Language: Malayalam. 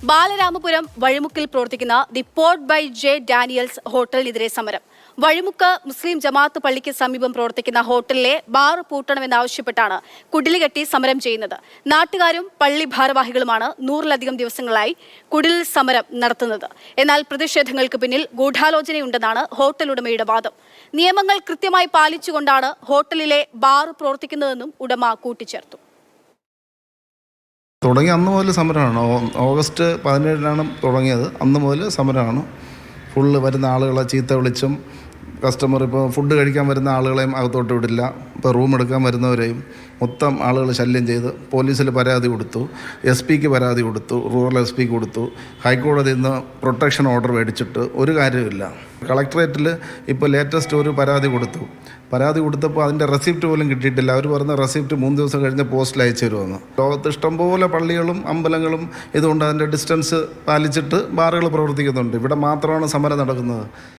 ബാലരാമപുരം വഴിമുക്കിൽ പ്രവർത്തിക്കുന്ന the port by J Daniels ഹോട്ടലിനെതിരെ സമരം. വഴിമുക്ക് മുസ്ലിം ജമാഅത്ത് പള്ളിക്ക് സമീപം പ്രവർത്തിക്കുന്ന ഹോട്ടലിലെ ബാർ പൂട്ടണമെന്നാവശ്യപ്പെട്ടാണ് കുടിലുകെട്ടി സമരം ചെയ്യുന്നത്. നാട്ടുകാരും പള്ളി ഭാരവാഹികളുമാണ് 100-ലധികം ദിവസങ്ങളായി കുടിൽ സമരം നടത്തുന്നത്. എന്നാൽ പ്രതിഷേധങ്ങൾക്ക് പിന്നിൽ ഗൂഢാലോചനയുണ്ടെന്നാണ് ഹോട്ടൽ ഉടമയുടെ വാദം. നിയമങ്ങൾ കൃത്യമായി പാലിച്ചുകൊണ്ടാണ് ഹോട്ടലിലെ ബാർ പ്രവർത്തിക്കുന്നതെന്നും ഉടമ കൂട്ടിച്ചേർത്തു. തുടങ്ങി അന്ന് മുതൽ സമരമാണ്. ഓഗസ്റ്റ് 17-നാണ് തുടങ്ങിയത്. അന്ന് മുതൽ സമരമാണ്. ഫുള്ള് വരുന്ന ആളുകളെ ചീത്ത വിളിച്ചും കസ്റ്റമർ ഇപ്പോൾ ഫുഡ് കഴിക്കാൻ വരുന്ന ആളുകളെയും അകത്തോട്ട് വിടില്ല. ഇപ്പോൾ റൂം എടുക്കാൻ വരുന്നവരെയും മൊത്തം ആളുകൾ ശല്യം ചെയ്ത് പോലീസിൽ പരാതി കൊടുത്തു, SP-ക്ക് പരാതി കൊടുത്തു, റൂറൽ SP-ക്ക് കൊടുത്തു. ഹൈക്കോടതിയിൽ നിന്ന് പ്രൊട്ടക്ഷൻ ഓർഡർ മേടിച്ചിട്ട് ഒരു കാര്യമില്ല. കളക്ടറേറ്റിൽ ഇപ്പോൾ ലേറ്റസ്റ്റ് ഒരു പരാതി കൊടുത്തപ്പോൾ അതിൻ്റെ റെസിപ്റ്റ് പോലും കിട്ടിയിട്ടില്ല. അവർ പറഞ്ഞ റെസിപ്റ്റ് 3 ദിവസം കഴിഞ്ഞ് പോസ്റ്റിൽ അയച്ചു തരുമെന്ന്. ലോകത്ത് ഇഷ്ടംപോലെ പള്ളികളും അമ്പലങ്ങളും ഇതുകൊണ്ട് അതിൻ്റെ ഡിസ്റ്റൻസ് പാലിച്ചിട്ട് ബാറുകൾ പ്രവർത്തിക്കുന്നുണ്ട്. ഇവിടെ മാത്രമാണ് സമരം നടക്കുന്നത്.